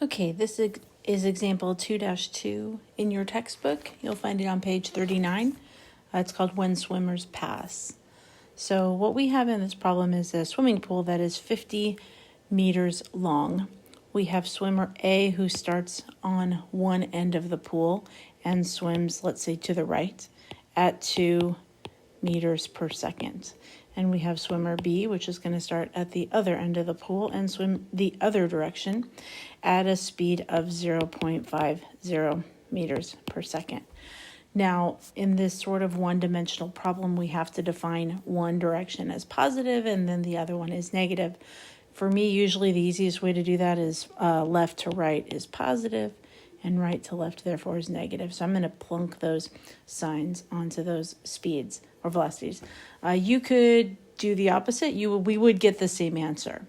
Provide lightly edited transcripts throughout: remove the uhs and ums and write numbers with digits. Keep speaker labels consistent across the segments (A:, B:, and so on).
A: Okay, this is example 2-2 in your textbook. You'll find it on page 39. It's called When Swimmers Pass. So what we have in this problem is a swimming pool that is 50 meters long. We have swimmer A who starts on one end of the pool and swims, let's say, to the right at 2 meters per second. And we have swimmer B, which is going to start at the other end of the pool and swim the other direction at a speed of 0.50 meters per second. Now, in this sort of one-dimensional problem, we have to define one direction as positive and then the other one is negative. For me, usually the easiest way to do that is left to right is positive and right to left, therefore, is negative. So I'm going to plunk those signs onto those speeds or velocities. You could do the opposite. We would get the same answer.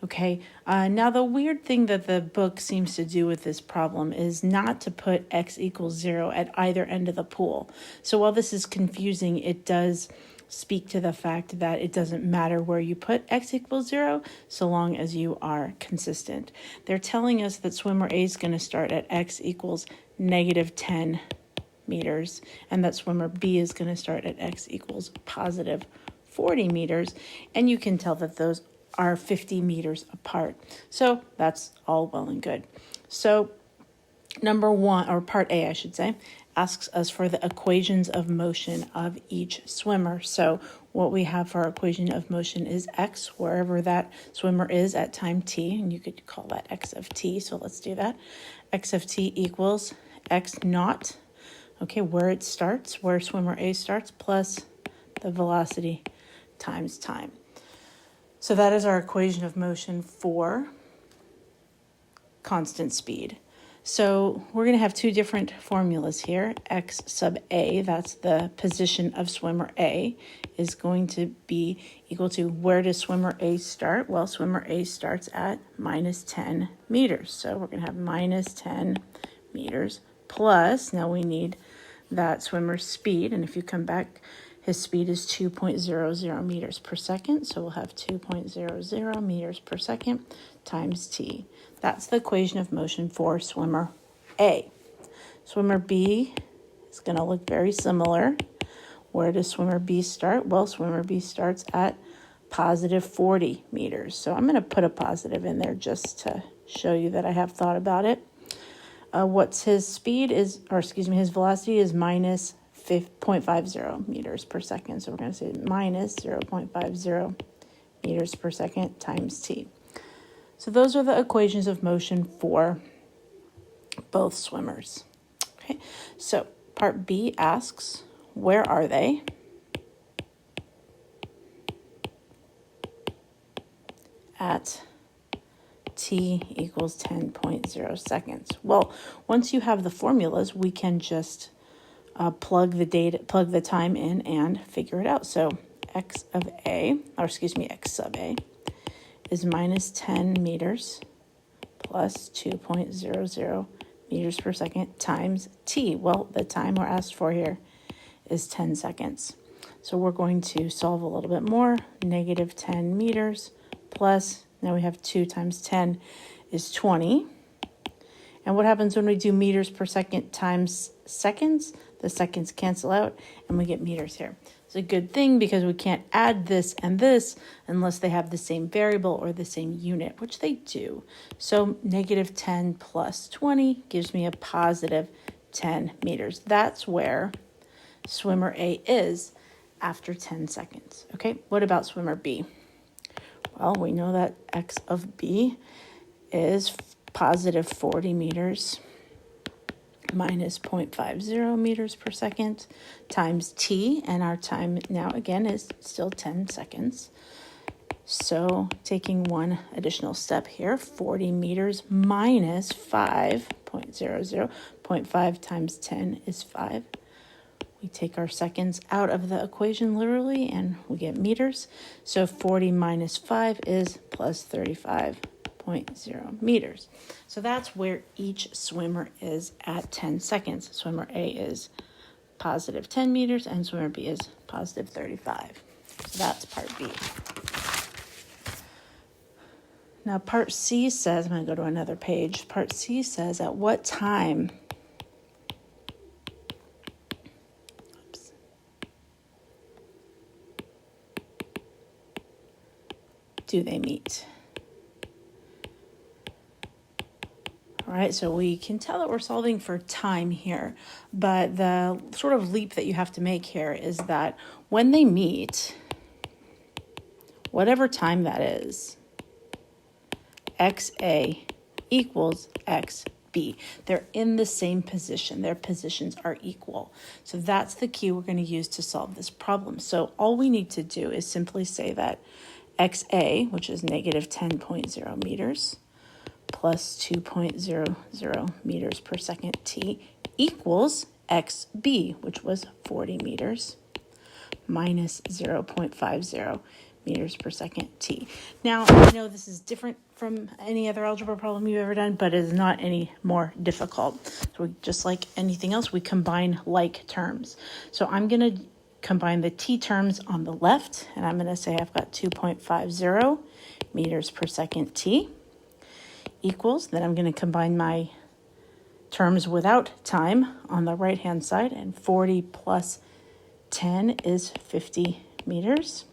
A: Okay, now the weird thing that the book seems to do with this problem is not to put x equals 0 at either end of the pool. So while this is confusing, it does speak to the fact that it doesn't matter where you put x equals 0 so long as you are consistent. They're telling us that swimmer A is going to start at x equals negative 10 meters and that swimmer B is going to start at x equals positive 40 meters, and you can tell that those are 50 meters apart. So that's all well and good. So number one, or part A, I should say, asks us for the equations of motion of each swimmer. So what we have for our equation of motion is x, wherever that swimmer is at time t, and you could call that x of t, so let's do that. X of t equals x naught, okay, where it starts, where swimmer A starts, plus the velocity times time. So that is our equation of motion for constant speed. So we're going to have two different formulas here. X sub A, that's the position of swimmer A, is going to be equal to where does swimmer A start? Well, swimmer A starts at minus 10 meters. So we're going to have minus 10 meters plus, now we need that swimmer's speed. And if you come back, his speed is 2.00 meters per second. So we'll have 2.00 meters per second times t. That's the equation of motion for swimmer A. Swimmer B is going to look very similar. Where does swimmer B start? Well, swimmer B starts at positive 40 meters. So I'm going to put a positive in there just to show you that I have thought about it. What's his speed is, or excuse me, his velocity is minus 0.50 meters per second. So we're going to say minus 0.50 meters per second times t. So those are the equations of motion for both swimmers. Okay, so part B asks, where are they? At t equals 10.0 seconds. Well, once you have the formulas, we can just plug the time in and figure it out. So x sub A is minus 10 meters plus 2.00 meters per second times t. Well, the time we're asked for here is 10 seconds. So we're going to solve a little bit more. Negative 10 meters plus, now we have 2 times 10 is 20. And what happens when we do meters per second times seconds? The seconds cancel out and we get meters here. It's a good thing because we can't add this and this unless they have the same variable or the same unit, which they do. So negative 10 plus 20 gives me a positive 10 meters. That's where swimmer A is after 10 seconds. Okay, what about swimmer B? Well, we know that x of B is positive 40 meters minus 0.50 meters per second times t, and our time now again is still 10 seconds. So taking one additional step here, 40 meters minus 5.00, 0.5 times 10 is 5. We take our seconds out of the equation literally and we get meters. So 40 minus 5 is plus 35.0 meters. So that's where each swimmer is at 10 seconds. Swimmer A is positive 10 meters and swimmer B is positive 35. So that's part B. Now part C says, I'm going to go to another page. Part C says, at what time do they meet? All right, so we can tell that we're solving for time here, but the sort of leap that you have to make here is that when they meet, whatever time that is, XA equals XB. They're in the same position. Their positions are equal. So that's the key we're going to use to solve this problem. So all we need to do is simply say that XA, which is negative 10.0 meters, plus 2.00 meters per second t equals XB, which was 40 meters, minus 0.50 meters per second t. Now, I know this is different from any other algebra problem you've ever done, but it is not any more difficult. So just like anything else, we combine like terms. So I'm going to combine the t terms on the left, and I'm going to say I've got 2.50 meters per second t equals, then I'm going to combine my terms without time on the right hand side, and 40 plus 10 is 50 meters.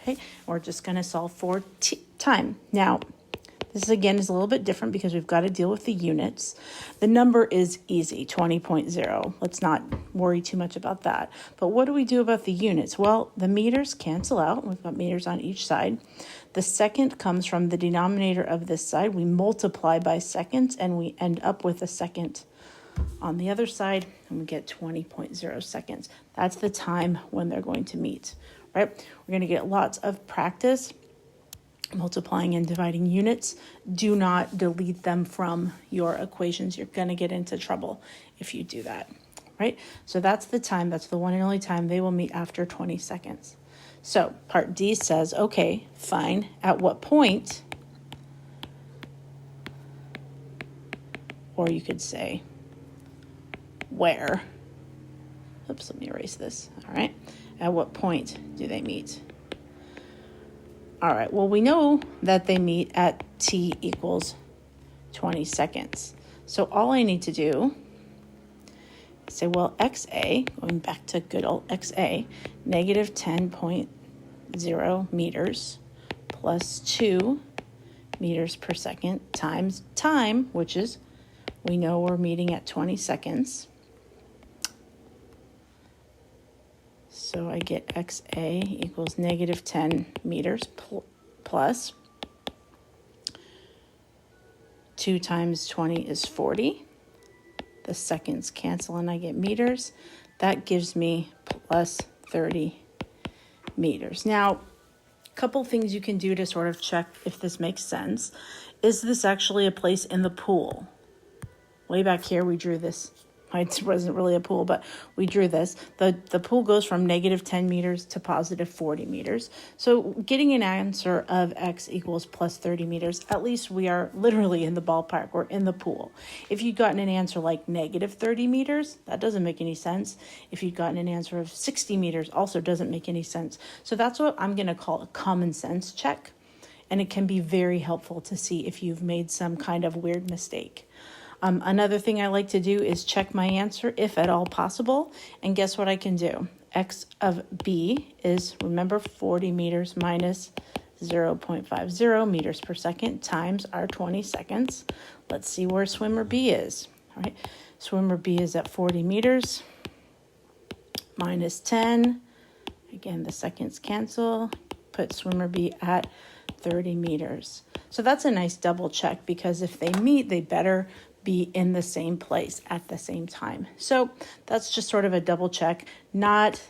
A: Okay, we're just going to solve for time. Now, this again is a little bit different because we've got to deal with the units. The number is easy, 20.0. Let's not worry too much about that. But what do we do about the units? Well, the meters cancel out. We've got meters on each side. The second comes from the denominator of this side. We multiply by seconds, and we end up with a second on the other side, and we get 20.0 seconds. That's the time when they're going to meet, right? We're going to get lots of practice multiplying and dividing units. Do not delete them from your equations. You're going to get into trouble if you do that, right? So that's the time. That's the one and only time they will meet after 20 seconds. So part D says, okay, fine. At what point, or you could say where, oops, let me erase this. All right. At what point do they meet? All right, well, we know that they meet at t equals 20 seconds. So all I need to do is say, well, XA, going back to good old XA, negative 10.0 meters plus 2 meters per second times time, which is, we know we're meeting at 20 seconds. So I get XA equals negative 10 meters plus 2 times 20 is 40. The seconds cancel and I get meters. That gives me plus 30 meters. Now, a couple things you can do to sort of check if this makes sense. Is this actually a place in the pool? Way back here, we drew this. It wasn't really a pool, but we drew this. The pool goes from negative 10 meters to positive 40 meters. So getting an answer of x equals plus 30 meters, at least we are literally in the ballpark. We're in the pool. If you'd gotten an answer like negative 30 meters, that doesn't make any sense. If you'd gotten an answer of 60 meters, also doesn't make any sense. So that's what I'm going to call a common sense check. And it can be very helpful to see if you've made some kind of weird mistake. Another thing I like to do is check my answer, if at all possible. And guess what I can do? X of B is, remember, 40 meters minus 0.50 meters per second times our 20 seconds. Let's see where swimmer B is. All right, swimmer B is at 40 meters minus 10. Again, the seconds cancel. Put swimmer B at 30 meters. So that's a nice double check, because if they meet, they better be in the same place at the same time. So that's just sort of a double check. Not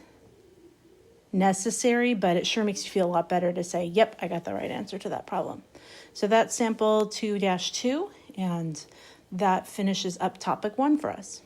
A: necessary, but it sure makes you feel a lot better to say, yep, I got the right answer to that problem. So that's sample 2-2, and that finishes up topic 1 for us.